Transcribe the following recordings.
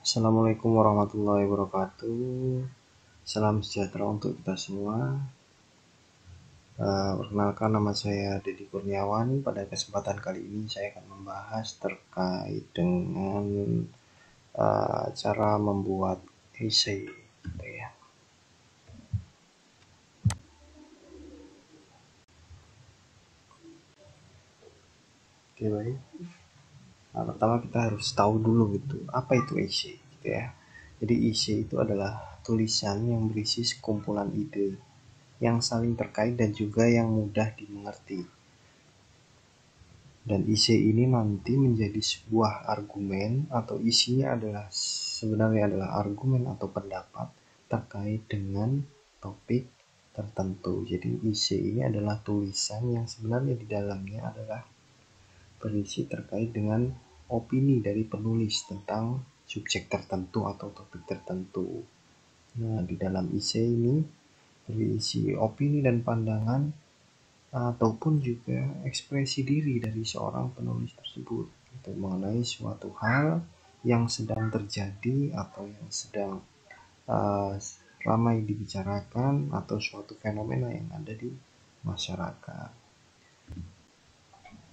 Assalamualaikum warahmatullahi wabarakatuh. Salam sejahtera untuk kita semua. Perkenalkan, nama saya Deddy Kurniawan. Pada kesempatan kali ini saya akan membahas terkait dengan cara membuat essay, gitu ya. Oke, baik. Pertama kita harus tahu dulu gitu, apa itu essay, gitu ya. Jadi essay itu adalah tulisan yang berisi sekumpulan ide yang saling terkait dan juga yang mudah dimengerti. Dan isi ini nanti menjadi sebuah argumen atau isinya sebenarnya adalah argumen atau pendapat terkait dengan topik tertentu. Jadi isi ini adalah tulisan yang sebenarnya di dalamnya adalah berisi terkait dengan opini dari penulis tentang subjek tertentu atau topik tertentu. Nah, di dalam isi ini berisi opini dan pandangan ataupun juga ekspresi diri dari seorang penulis tersebut gitu, mengenai suatu hal yang sedang terjadi atau yang sedang uh, ramai dibicarakan atau suatu fenomena yang ada di masyarakat.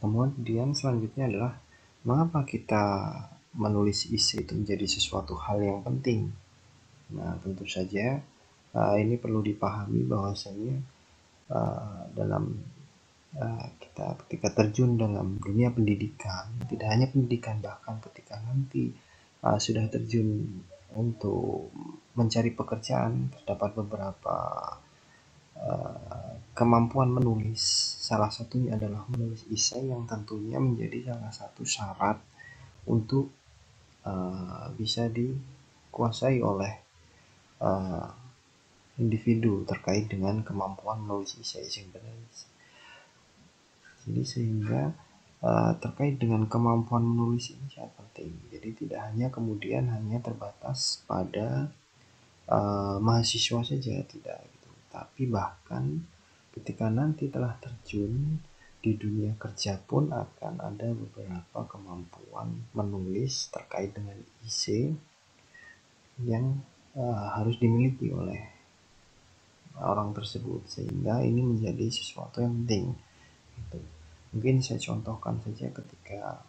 Kemudian selanjutnya adalah mengapa kita menulis isi itu menjadi sesuatu hal yang penting. Nah, tentu saja ini perlu dipahami bahwasanya dalam kita ketika terjun dalam dunia pendidikan, tidak hanya pendidikan, bahkan ketika nanti sudah terjun untuk mencari pekerjaan, terdapat beberapa kemampuan menulis. Salah satunya adalah menulis esai yang tentunya menjadi salah satu syarat untuk bisa dikuasai oleh uh, individu terkait dengan kemampuan menulis esai sebenarnya. Jadi sehingga terkait dengan kemampuan menulis ini sangat penting. Jadi tidak hanya kemudian hanya terbatas pada mahasiswa saja, tidak gitu. Tapi bahkan ketika nanti telah terjun di dunia kerja pun akan ada beberapa kemampuan menulis terkait dengan isi yang harus dimiliki oleh orang tersebut, sehingga ini menjadi sesuatu yang penting gitu. Mungkin saya contohkan saja ketika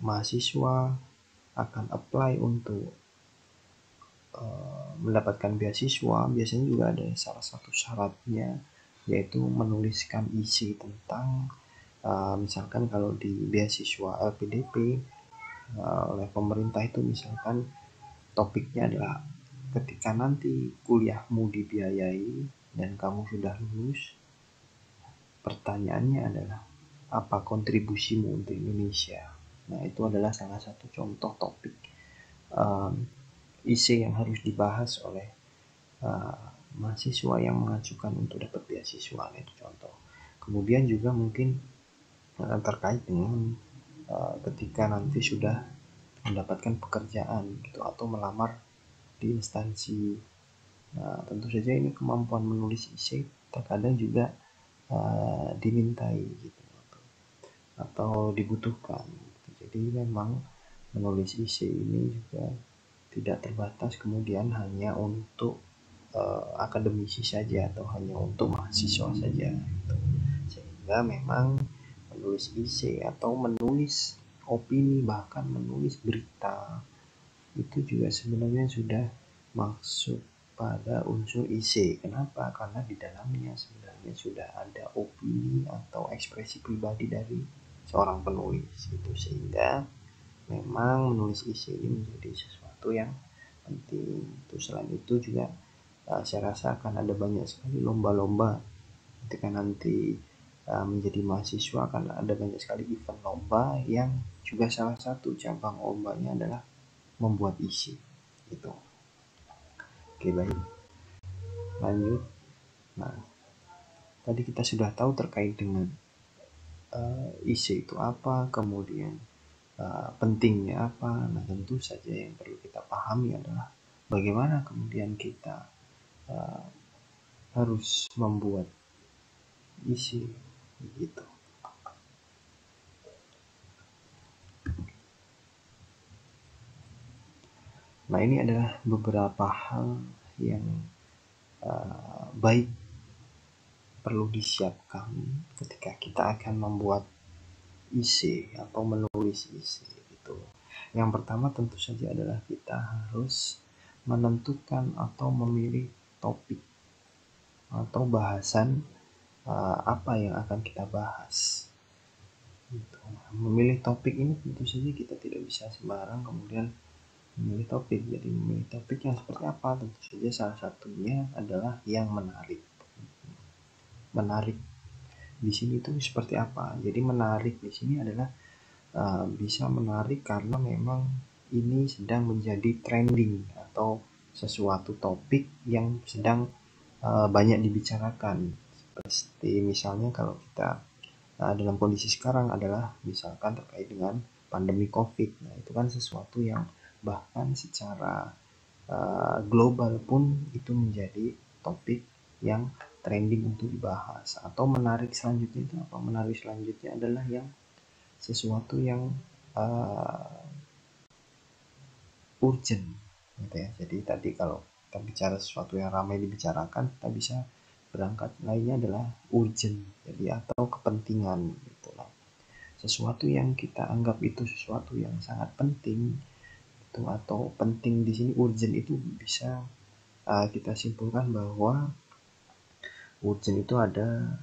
mahasiswa akan apply untuk mendapatkan beasiswa, biasanya juga ada salah satu syaratnya, yaitu menuliskan isi tentang misalkan kalau di beasiswa LPDP oleh pemerintah itu, misalkan topiknya adalah ketika nanti kuliahmu dibiayai dan kamu sudah lulus, pertanyaannya adalah apa kontribusimu untuk Indonesia. Nah, itu adalah salah satu contoh topik isi yang harus dibahas oleh mahasiswa yang mengajukan untuk dapat beasiswa. Nah, itu contoh. Kemudian juga mungkin terkait dengan ketika nanti sudah mendapatkan pekerjaan gitu, atau melamar di instansi. Nah, tentu saja ini kemampuan menulis isi terkadang juga dimintai gitu, atau dibutuhkan. Jadi memang menulis isi ini juga tidak terbatas kemudian hanya untuk akademisi saja atau hanya untuk mahasiswa saja gitu. Sehingga memang menulis isi atau menulis opini, bahkan menulis berita, itu juga sebenarnya sudah masuk pada unsur isi. Kenapa? Karena di dalamnya sebenarnya sudah ada opini atau ekspresi pribadi dari seorang penulis gitu, sehingga memang menulis isi ini menjadi sesuatu yang penting. Terus selain itu juga saya rasa akan ada banyak sekali lomba-lomba ketika nanti menjadi mahasiswa, akan ada banyak sekali event lomba yang juga salah satu cabang lombanya adalah membuat isi gitu. Oke, baik, lanjut. Nah, tadi kita sudah tahu terkait dengan isi itu apa, kemudian pentingnya apa. Nah, tentu saja yang perlu kita pahami adalah bagaimana kemudian kita harus membuat isi gitu. Nah, ini adalah beberapa hal yang baik perlu disiapkan ketika kita akan membuat isi atau menulis isi itu. Yang pertama tentu saja adalah kita harus menentukan atau memilih topik atau bahasan apa yang akan kita bahas. Gitu. Memilih topik ini tentu saja kita tidak bisa sembarang kemudian memilih topik. Jadi memilih topik yang seperti apa? Tentu saja salah satunya adalah yang menarik. Menarik di sini itu seperti apa? Jadi menarik di sini adalah bisa menarik karena memang ini sedang menjadi trending atau sesuatu topik yang sedang banyak dibicarakan. Seperti misalnya kalau kita dalam kondisi sekarang adalah misalkan terkait dengan pandemi COVID. Nah, itu kan sesuatu yang bahkan secara global pun itu menjadi topik yang trending untuk dibahas. Atau menarik selanjutnya itu apa? Menarik selanjutnya adalah yang sesuatu yang urgent gitu ya. Jadi tadi kalau kita bicara sesuatu yang ramai dibicarakan, kita bisa berangkat lainnya adalah urgent, jadi atau kepentingan gitu lah. Sesuatu yang kita anggap itu sesuatu yang sangat penting itu atau penting di sini urgent itu bisa kita simpulkan bahwa urgent itu ada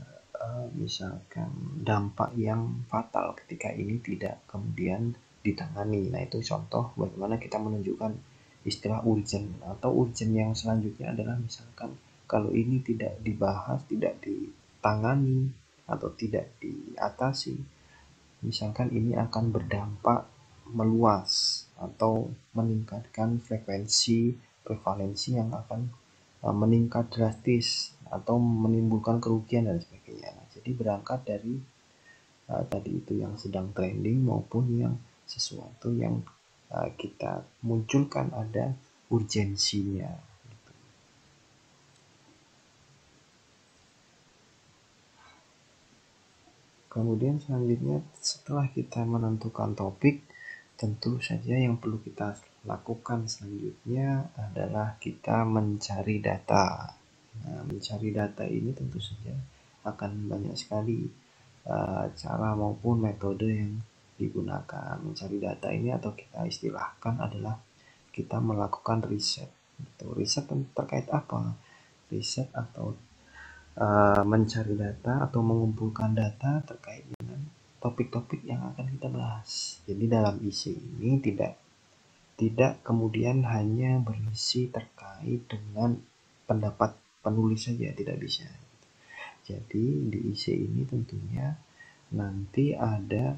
misalkan dampak yang fatal ketika ini tidak kemudian ditangani. Nah, itu contoh bagaimana kita menunjukkan istilah urgent. Atau urgent yang selanjutnya adalah misalkan kalau ini tidak dibahas, tidak ditangani atau tidak diatasi, misalkan ini akan berdampak meluas atau meningkatkan frekuensi prevalensi yang akan meningkat drastis atau menimbulkan kerugian dan sebagainya. Nah, jadi berangkat dari tadi itu yang sedang trending maupun yang sesuatu yang kita munculkan ada urgensinya. Kemudian selanjutnya setelah kita menentukan topik, tentu saja yang perlu kita lakukan selanjutnya adalah kita mencari data. Nah, mencari data ini tentu saja akan banyak sekali cara maupun metode yang digunakan. Mencari data ini atau kita istilahkan adalah kita melakukan riset. Riset terkait apa? Riset atau mencari data atau mengumpulkan data terkait dengan topik-topik yang akan kita bahas. Jadi dalam isi ini tidak kemudian hanya berisi terkait dengan pendapat penulis saja, tidak bisa. Jadi di isi ini tentunya nanti ada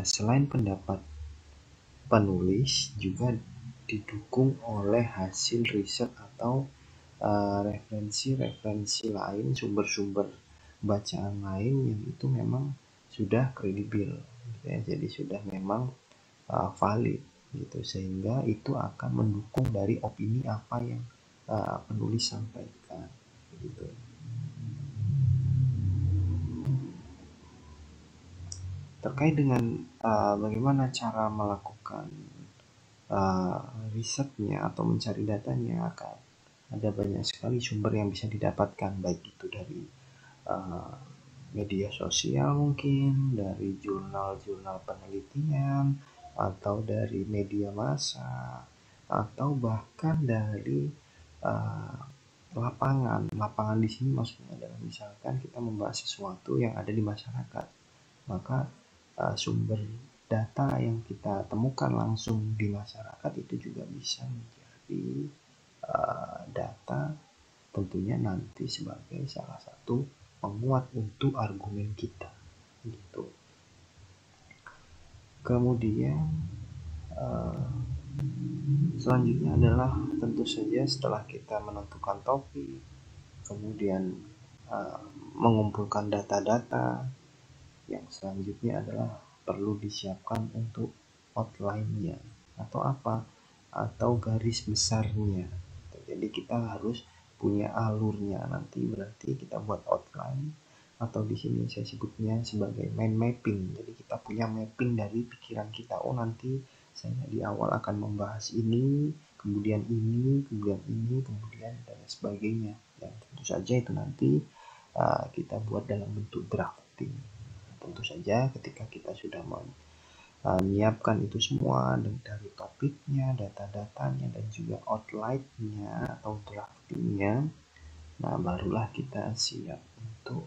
selain pendapat penulis juga didukung oleh hasil riset atau referensi-referensi lain, sumber-sumber bacaan lain yang itu memang sudah kredibel, ya. Jadi sudah memang valid gitu, sehingga itu akan mendukung dari opini apa yang penulis sampaikan gitu. Terkait dengan bagaimana cara melakukan risetnya atau mencari datanya, akan ada banyak sekali sumber yang bisa didapatkan, baik itu dari media sosial mungkin, dari jurnal-jurnal penelitian, atau dari media massa, atau bahkan dari lapangan. Lapangan di sini maksudnya adalah misalkan kita membahas sesuatu yang ada di masyarakat, maka sumber data yang kita temukan langsung di masyarakat itu juga bisa menjadi data tentunya nanti sebagai salah satu penguat untuk argumen kita gitu. Kemudian selanjutnya adalah tentu saja setelah kita menentukan topik, kemudian mengumpulkan data-data, yang selanjutnya adalah perlu disiapkan untuk outline-nya atau apa, atau garis besarnya. Jadi kita harus punya alurnya. Nanti berarti kita buat outline atau di sini saya sebutnya sebagai mind mapping. Jadi kita punya mapping dari pikiran kita. Oh, nanti saya di awal akan membahas ini, kemudian ini, kemudian ini, kemudian dan sebagainya. Dan tentu saja itu nanti kita buat dalam bentuk drafting. Tentu saja ketika kita sudah menyiapkan itu semua dari topiknya, data-datanya, dan juga outline-nya atau draftingnya, nah barulah kita siap untuk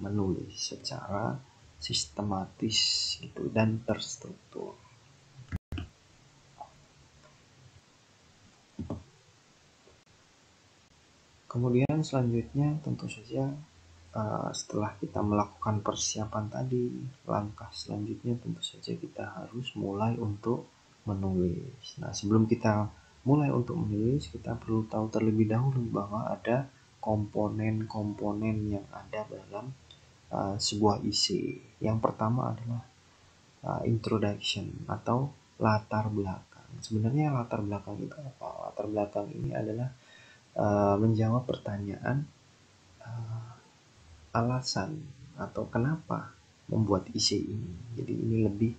menulis secara sistematis gitu dan terstruktur. Kemudian selanjutnya tentu saja setelah kita melakukan persiapan tadi, langkah selanjutnya tentu saja kita harus mulai untuk menulis. Nah, sebelum kita mulai untuk menulis, kita perlu tahu terlebih dahulu bahwa ada komponen-komponen yang ada dalam sebuah isi. Yang pertama adalah introduction atau latar belakang. Sebenarnya latar belakang itu apa? Latar belakang ini adalah menjawab pertanyaan alasan atau kenapa membuat isi ini. Jadi ini lebih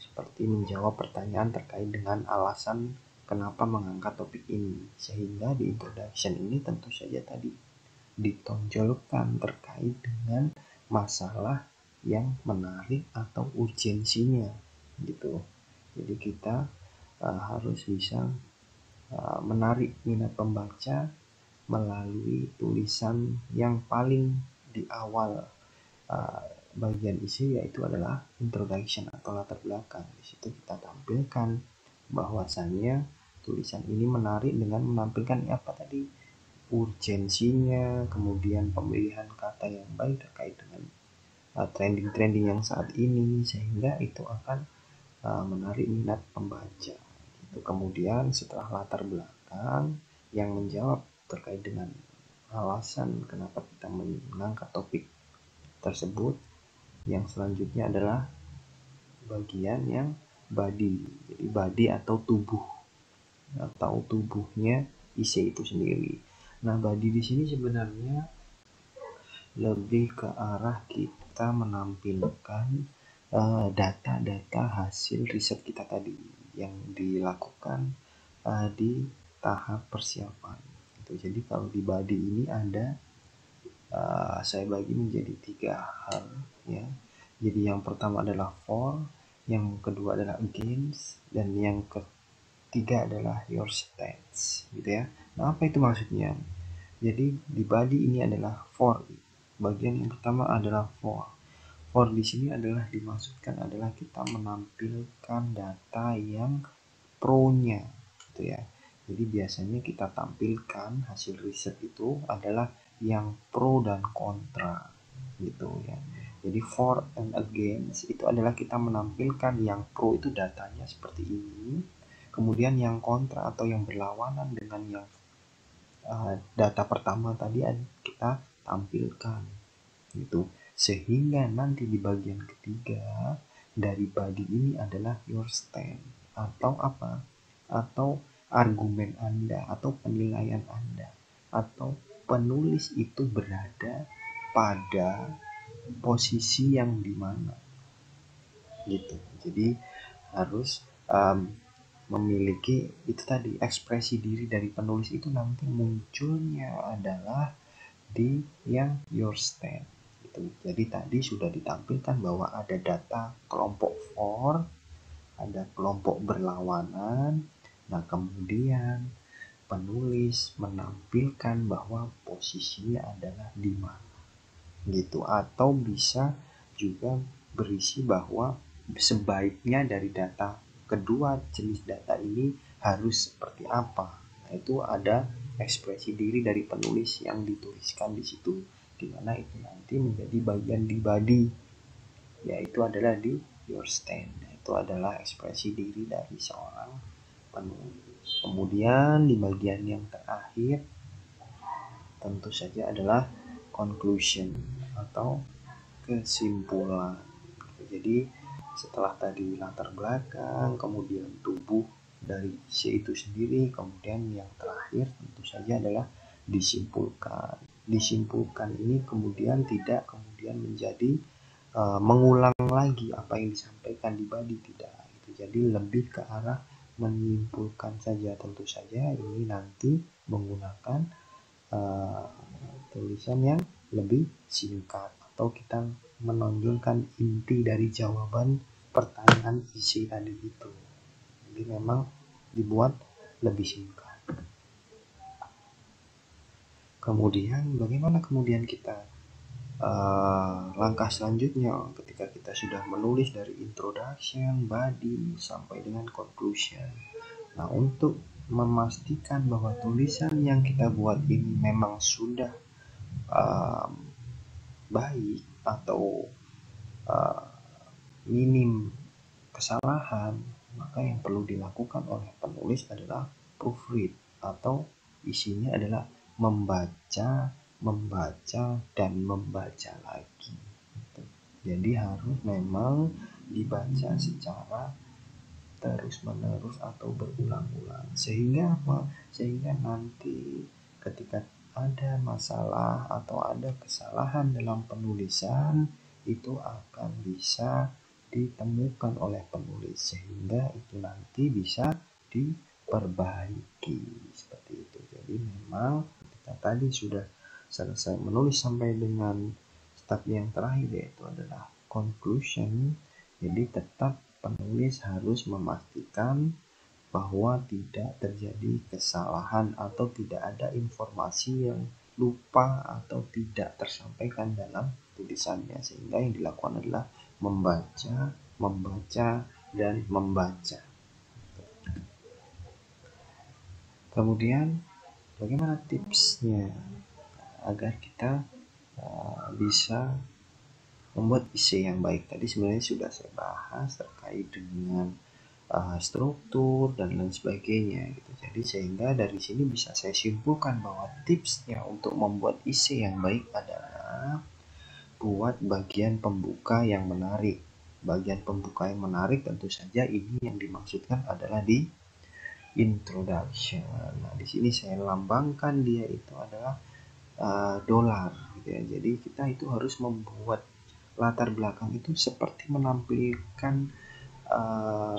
seperti menjawab pertanyaan terkait dengan alasan kenapa mengangkat topik ini. Sehingga di introduction ini tentu saja tadi ditonjolkan terkait dengan masalah yang menarik atau urgensinya gitu. Jadi kita harus bisa menarik minat pembaca melalui tulisan yang paling di awal bagian isi, yaitu adalah introduction atau latar belakang. Di situ kita tampilkan bahwasannya tulisan ini menarik dengan menampilkan apa tadi, urgensinya, kemudian pemilihan kata yang baik terkait dengan trending-trending yang saat ini, sehingga itu akan menarik minat pembaca. Itu kemudian setelah latar belakang yang menjawab terkait dengan alasan kenapa kita mengangkat topik tersebut, yang selanjutnya adalah bagian yang body. Jadi body atau tubuhnya isi itu sendiri. Nah, body di sini sebenarnya lebih ke arah kita menampilkan data-data hasil riset kita tadi yang dilakukan di tahap persiapan. Jadi kalau di body ini ada saya bagi menjadi 3 hal ya. Jadi yang pertama adalah for, yang kedua adalah against, dan yang ketiga adalah your stance gitu ya. Nah, apa itu maksudnya? Jadi di body ini adalah for. Bagian yang pertama adalah for. For di sini adalah dimaksudkan adalah kita menampilkan data yang pro-nya gitu ya. Jadi biasanya kita tampilkan hasil riset itu adalah yang pro dan kontra gitu ya. Jadi for and against itu adalah kita menampilkan yang pro itu datanya seperti ini, kemudian yang kontra atau yang berlawanan dengan yang data pertama tadi kita tampilkan gitu. Sehingga nanti di bagian ketiga dari body ini adalah your stand atau apa? Atau argumen Anda atau penilaian Anda atau penulis itu berada pada posisi yang dimana gitu. Jadi harus memiliki itu tadi, ekspresi diri dari penulis itu nanti munculnya adalah di yang your stand gitu. Jadi tadi sudah ditampilkan bahwa ada data kelompok for, ada kelompok berlawanan. Nah, kemudian penulis menampilkan bahwa posisinya adalah di mana gitu, atau bisa juga berisi bahwa sebaiknya dari data kedua jenis data ini harus seperti apa. Nah, itu ada ekspresi diri dari penulis yang dituliskan di situ, di mana itu nanti menjadi bagian di body, yaitu adalah di your stand. Nah, itu adalah ekspresi diri dari seorang penulis. Kemudian di bagian yang terakhir tentu saja adalah conclusion atau kesimpulan. Jadi setelah tadi latar belakang, kemudian tubuh dari isi itu sendiri, kemudian yang terakhir tentu saja adalah disimpulkan. Disimpulkan ini kemudian tidak kemudian menjadi mengulang lagi apa yang disampaikan di body, tidak gitu. Jadi lebih ke arah menyimpulkan saja. Tentu saja ini nanti menggunakan uh, tulisan yang lebih singkat, atau kita menonjolkan inti dari jawaban pertanyaan isi tadi itu. Jadi memang dibuat lebih singkat. Kemudian bagaimana kemudian kita langkah selanjutnya ketika kita sudah menulis dari introduction, body sampai dengan conclusion. Nah, untuk memastikan bahwa tulisan yang kita buat ini memang sudah baik atau uh, minim kesalahan, maka yang perlu dilakukan oleh penulis adalah proofread, atau isinya adalah membaca, dan membaca lagi. Jadi harus memang dibaca secara terus-menerus atau berulang-ulang. Sehingga apa? Sehingga nanti ketika ada masalah atau ada kesalahan dalam penulisan, itu akan bisa ditemukan oleh penulis, sehingga itu nanti bisa diperbaiki seperti itu. Jadi memang kita tadi sudah selesai menulis sampai dengan step yang terakhir, yaitu adalah conclusion. Jadi tetap penulis harus memastikan bahwa tidak terjadi kesalahan atau tidak ada informasi yang lupa atau tidak tersampaikan dalam tulisannya, sehingga yang dilakukan adalah membaca, dan membaca. Kemudian bagaimana tipsnya agar kita bisa membuat isi yang baik? Tadi sebenarnya sudah saya bahas terkait dengan struktur dan lain sebagainya gitu. Jadi sehingga dari sini bisa saya simpulkan bahwa tipsnya untuk membuat isi yang baik adalah buat bagian pembuka yang menarik. Bagian pembuka yang menarik tentu saja ini yang dimaksudkan adalah di introduction. Nah, di sini saya lambangkan dia itu adalah dolar gitu ya. Jadi kita itu harus membuat latar belakang itu seperti menampilkan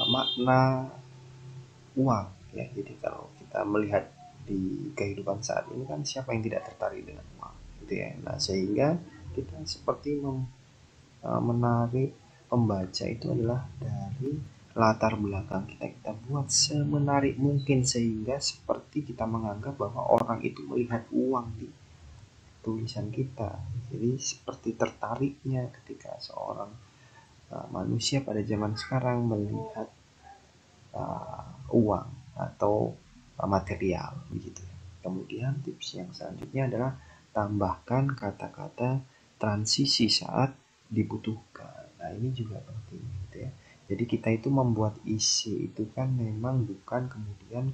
makna uang ya. Jadi kalau kita melihat di kehidupan saat ini kan siapa yang tidak tertarik dengan uang gitu ya. Nah, sehingga kita seperti menarik pembaca itu adalah dari latar belakang kita buat semenarik mungkin, sehingga seperti kita menganggap bahwa orang itu melihat uang di tulisan kita. Jadi seperti tertariknya ketika seorang manusia pada zaman sekarang melihat uang atau material begitu. Kemudian tips yang selanjutnya adalah tambahkan kata-kata transisi saat dibutuhkan. Nah, ini juga penting gitu ya. Jadi kita itu membuat isi itu kan memang bukan kemudian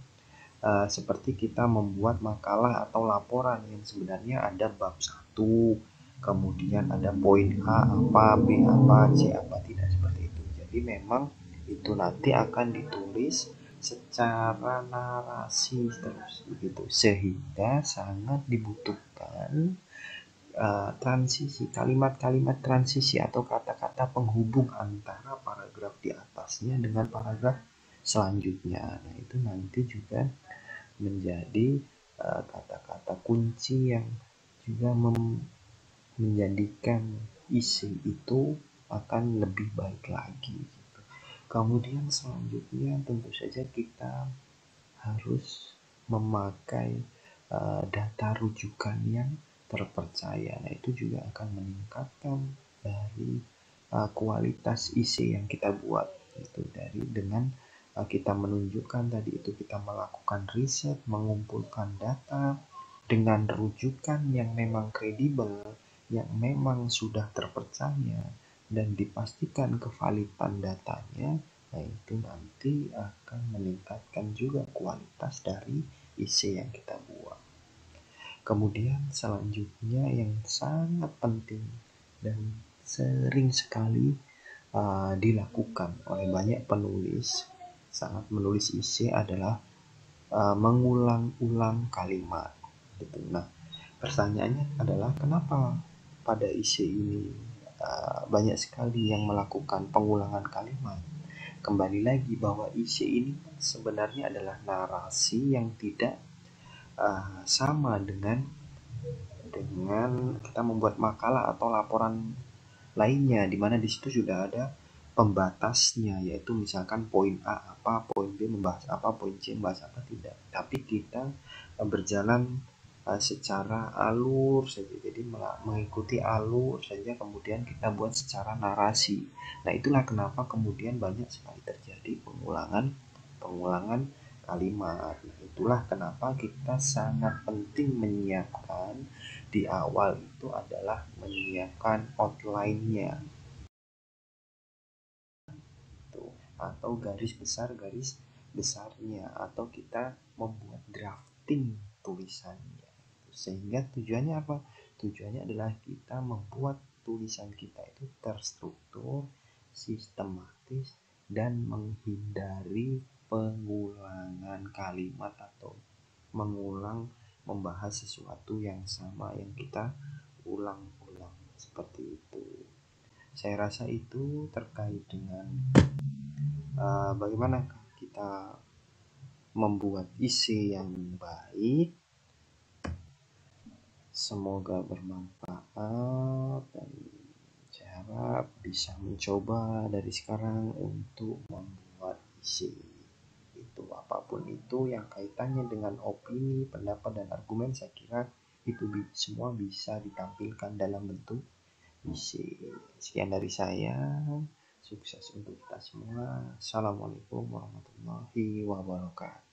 seperti kita membuat makalah atau laporan yang sebenarnya ada bab 1, kemudian ada poin A apa, B apa, C apa, tidak seperti itu. Jadi memang itu nanti akan ditulis secara narasi terus begitu, sehingga sangat dibutuhkan transisi, kalimat-kalimat transisi atau kata-kata penghubung antara paragraf di atasnya dengan paragraf selanjutnya. Nah, itu nanti juga menjadi kata-kata kunci yang juga menjadikan isi itu akan lebih baik lagi. Kemudian selanjutnya tentu saja kita harus memakai data rujukan yang terpercaya. Nah, itu juga akan meningkatkan dari kualitas isi yang kita buat itu, dari dengan kita menunjukkan tadi itu kita melakukan riset, mengumpulkan data dengan rujukan yang memang kredibel, yang memang sudah terpercaya dan dipastikan kevalitan datanya. Nah, itu nanti akan meningkatkan juga kualitas dari isi yang kita buat. Kemudian selanjutnya yang sangat penting dan sering sekali dilakukan oleh banyak penulis saat menulis isi adalah mengulang-ulang kalimat gitu. Nah, pertanyaannya adalah kenapa pada isi ini banyak sekali yang melakukan pengulangan kalimat. Kembali lagi bahwa isi ini sebenarnya adalah narasi yang tidak sama dengan kita membuat makalah atau laporan lainnya, di mana di situ sudah ada pembatasnya, yaitu misalkan poin A apa, poin B membahas apa, poin C membahas apa, tidak. Tapi kita berjalan secara alur saja, jadi mengikuti alur saja, kemudian kita buat secara narasi. Nah, itulah kenapa kemudian banyak sekali terjadi pengulangan kalimat. Nah, itulah kenapa kita sangat penting menyiapkan di awal itu adalah menyiapkan outline-nya tuh, atau garis besarnya, atau kita membuat drafting tulisannya. Sehingga tujuannya apa? Tujuannya adalah kita membuat tulisan kita itu terstruktur, sistematis, dan menghindari pengulangan kalimat atau membahas sesuatu yang sama yang kita ulang-ulang seperti itu. Saya rasa itu terkait dengan bagaimana kita membuat isi yang baik. Semoga bermanfaat dan saya harap bisa mencoba dari sekarang untuk membuat isi itu, apapun itu yang kaitannya dengan opini, pendapat, dan argumen. Saya kira itu semua bisa ditampilkan dalam bentuk isi. Sekian dari saya, sukses untuk kita semua. Assalamualaikum warahmatullahi wabarakatuh.